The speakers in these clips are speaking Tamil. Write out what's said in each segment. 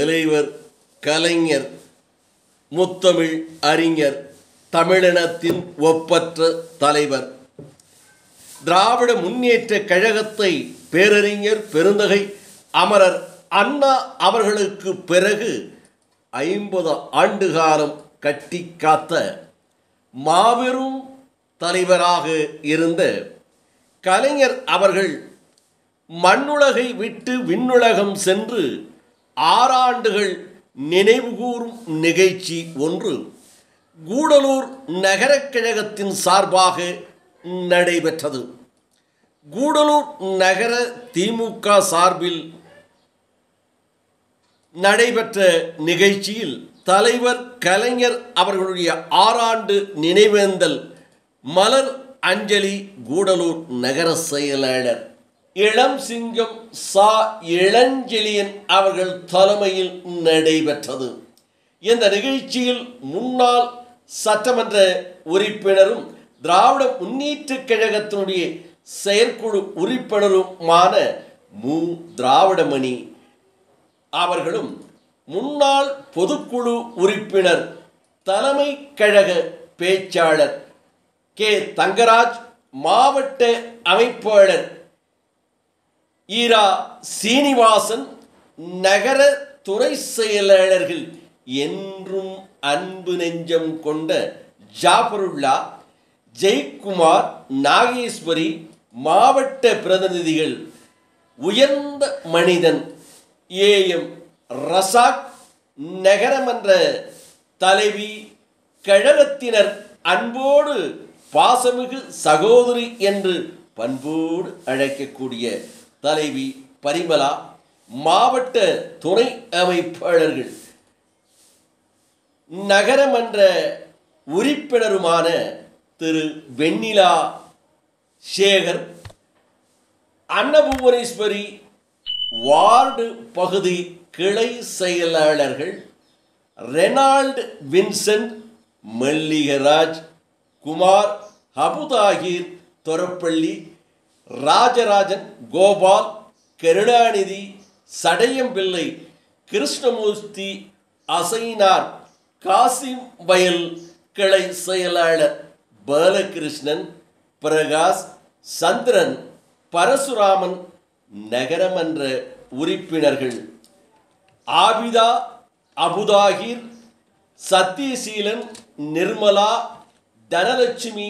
தலைவர் கலைஞர், முத்தமிழ் அறிஞர், தமிழினத்தின் ஒப்பற்ற தலைவர். திராவிட முன்னேற்ற கழகத்தை பேரறிஞர் பெருந்தகை அமரர் அண்ணா அவர்களுக்கு பிறகு 50 ஆண்டு காலம் கட்டி காத்த மாபெரும் தலைவராக இருந்த கலைஞர் அவர்கள் மண்ணுலகை விட்டு விண்ணுலகம் சென்று 6 ஆண்டுகள் நினைவுகூரும் நிகழ்ச்சி ஒன்று கூடலூர் நகரக் கழகத்தின் சார்பாக நடைபெற்றது. கூடலூர் நகர திமுக சார்பில் நடைபெற்ற நிகழ்ச்சியில் தலைவர் கலைஞர் அவர்களுடைய 6 ஆண்டு நினைவேந்தல் மலர் அஞ்சலி கூடலூர் நகர செயலாளர் இளம் சிங்கம் சா இளஞ்செழியன் அவர்கள் தலைமையில் நடைபெற்றது. இந்த நிகழ்ச்சியில் முன்னாள் சட்டமன்ற உறுப்பினரும் திராவிட முன்னேற்ற கழகத்தினுடைய செயற்குழு உறுப்பினருமான மு. திராவிடமணி அவர்களும் முன்னாள் பொதுக்குழு உறுப்பினர் தலைமை கழக பேச்சாளர் கே. தங்கராஜ், மாவட்ட அமைப்பாளர் ஈரா சீனிவாசன், நகர துறை செயலாளர்கள் என்றும் அன்பு நெஞ்சம் கொண்ட ஜாபருல்லா, ஜெயக்குமார், நாகேஸ்வரி, மாவட்ட பிரதிநிதிகள் உயர்ந்த மனிதன் ஏ.எம். ரசாக், நகரமன்ற தலைவி, கழகத்தினர் அன்போடு பாசமிகு சகோதரி என்று பண்போடு அழைக்கக்கூடிய தலைவி பரிமலா, மாவட்ட துணை அமைப்பாளர்கள், நகரமன்ற உறுப்பினருமான திரு வெண்ணிலா சேகர், அன்னபுவனேஸ்வரி வார்டு பகுதி கிளை செயலாளர்கள் ரெனால்டு வின்சென்ட், மல்லிகராஜ், குமார், அபுதாகிர், தொரப்பள்ளி, ராஜராஜன், கோபால், கருணாநிதி, சடையம்பிள்ளை, கிருஷ்ணமூர்த்தி, அசைனார், காசிம் வயல் கிளை செயலாளர் பாலகிருஷ்ணன், பிரகாஷ், சந்திரன், பரசுராமன், நகரமன்ற உறுப்பினர்கள் ஆபிதா, அபுதாகிர், சத்யசீலன், நிர்மலா, தனலட்சுமி,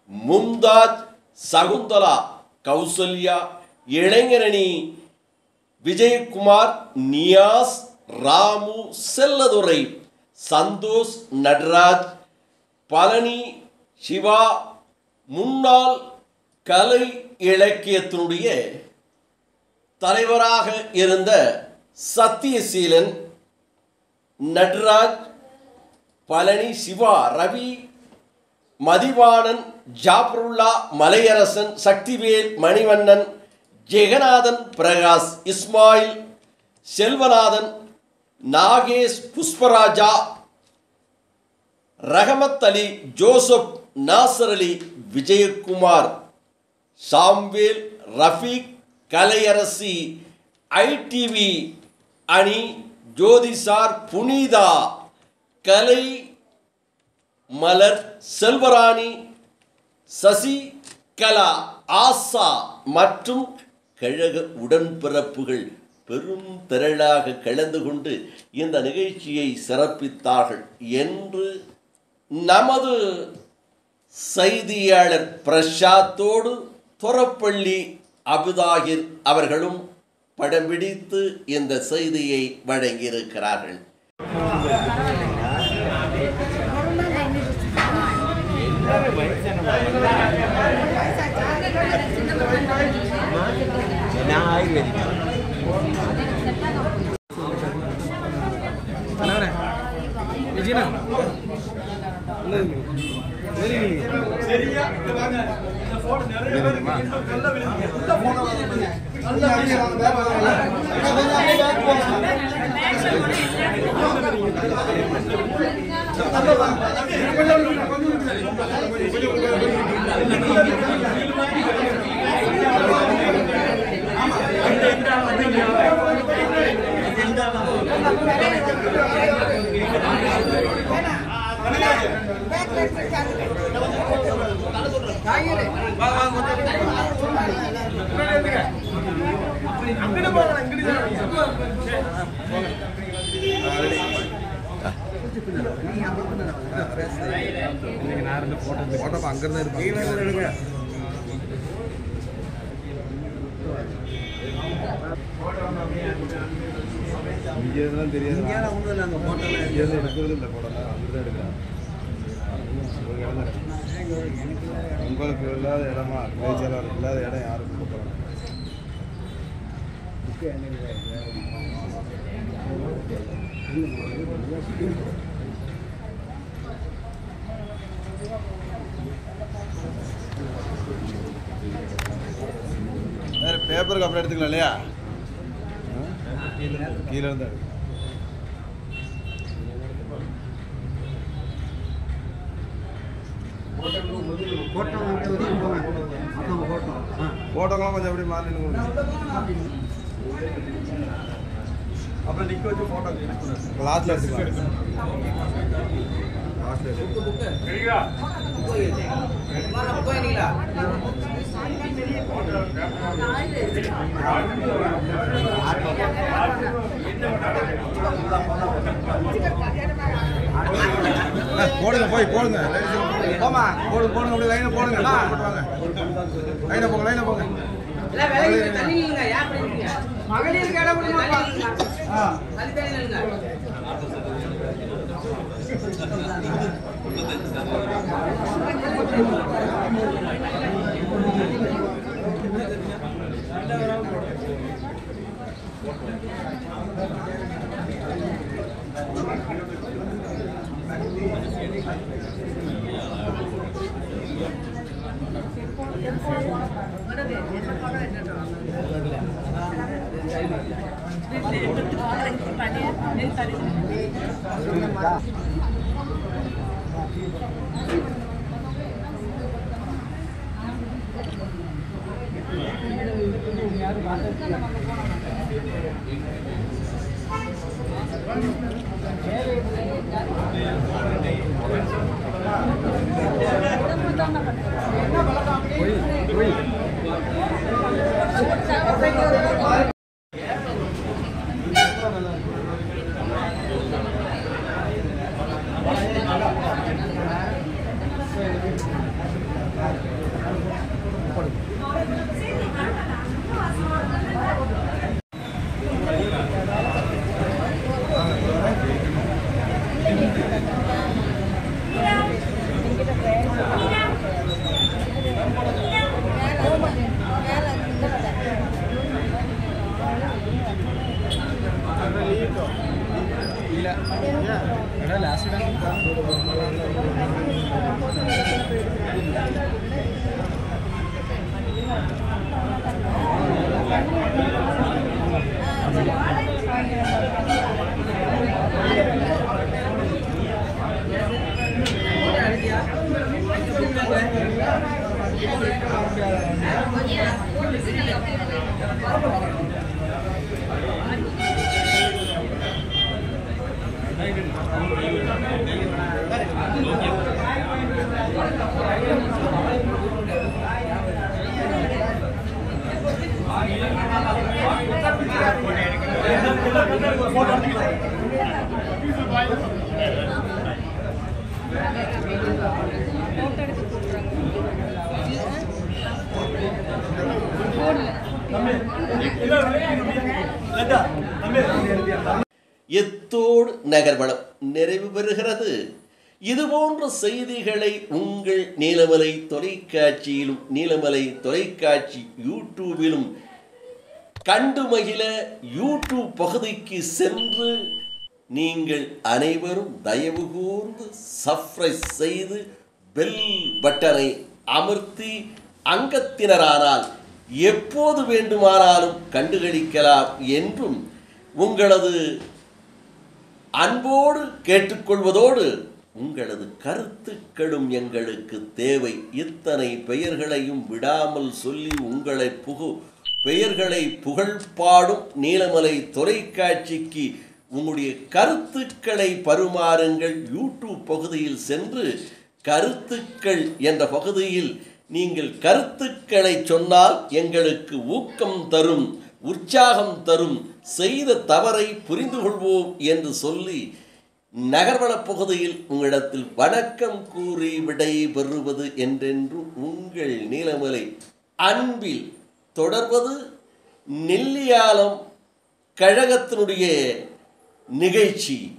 மும்தாஜ், சகுந்தலா, கௌசல்யா, இளைஞரணி, விஜயகுமார், நியாஸ், ராமு, செல்லதுரை, சந்தோஷ், நடராஜ், பழனி, சிவா, முன்னாள் கலை இலக்கியத்தினுடைய தலைவராக இருந்த சத்யசீலன், நடராஜ், பழனி, சிவா, ரவி, மதிவாணன், ஜாபருல்லா, மலையரசன், சக்திவேல், மணிவண்ணன், ஜெகநாதன், பிரகாஷ், இஸ்மாயில், செல்வநாதன், நாகேஷ், புஷ்பராஜா, ரஹமத் அலி, ஜோசப், நாசர் அலி, விஜயகுமார், சாம்வேல், ரஃபீக், கலையரசி, ஐடிவி அணி, ஜோதிசார், புனிதா, கலை மலர், செல்வராணி, சசி கலா, ஆசா மற்றும் கழக உடன்பிறப்புகள் பெரும் திரளாக கலந்து கொண்டு இந்த நிகழ்ச்சியை சிறப்பித்தார்கள் என்று நமது செய்தியாளர் பிரசாத்தோடு தொரப்பள்ளி அபுதாகிர் அவர்களும் படம் பிடித்து இந்த செய்தியை வழங்கியிருக்கிறார்கள். போட்டோ அங்கிருந்தே இருப்பாங்க. இங்கே இருந்தாலும் தெரியாது. நாங்கள் போட்டோலாம் எடுக்கிறது இல்லை. போட்டோலாம் அங்கே தான் எடுக்கிறோம். உங்களுக்கு இல்லாத இடமா பேச்சாளர் இல்லாத இடம் யாருக்கும் போகலாம். வேறு பேப்பருக்கு அப்புறம் எடுத்துக்கலாம் இல்லையா? கீழே இருந்தா போட்டோங்களாம் கொஞ்சம் எப்படி மாறி அப்புறம் நிற்க வச்சு போட்டோ லாஸ்ட்ல எடுத்துக்கலாம். போடுங்க போய் போடுங்க போமா போடுங்க போடுங்க அப்படியே லைனை போடுங்க வாங்க லைனை போங்க லைனை போங்க மகளிர் எத்தோடு நகர்வளம் நிறைவு பெறுகிறது. இதுபோன்ற செய்திகளை உங்கள் நீலமலை தொலைக்காட்சியிலும் நீலமலை தொலைக்காட்சி யூடியூபிலும் கண்டு மகிழ யூடியூப் பகுதிக்கு சென்று நீங்கள் அனைவரும் தயவு கூர்ந்து சப்ஸ்கிரைப் செய்து பெல் பட்டனை அமர்த்தி அங்கத்தினரானால் எப்போது வேண்டுமானாலும் கண்டுகளிக்கலாம் என்றும் உங்களது அன்போடு கேட்டுக்கொள்வதோடு உங்களது கருத்துக்களும் எங்களுக்கு தேவை. இத்தனை பெயர்களையும் விடாமல் சொல்லி உங்களை பெயர்களை புகழ்பாடும் நீலமலை தொலைக்காட்சிக்கு உங்களுடைய கருத்துக்களை பரிமாறுங்கள். யூடியூப் பகுதியில் சென்று கருத்துக்கள் என்ற பகுதியில் நீங்கள் கருத்துக்களை சொன்னால் எங்களுக்கு ஊக்கம் தரும், உற்சாகம் தரும், செய்த தவறை புரிந்து கொள்வோம் என்று சொல்லி நகர்வளப் பகுதியில் உங்களிடத்தில் வணக்கம் கூறி விடை பெறுவது என்றென்று உங்கள் நீலமலை அன்பில் தொடர்வது நெல்லியாலம் கழகத்தினுடைய நிகழ்ச்சி.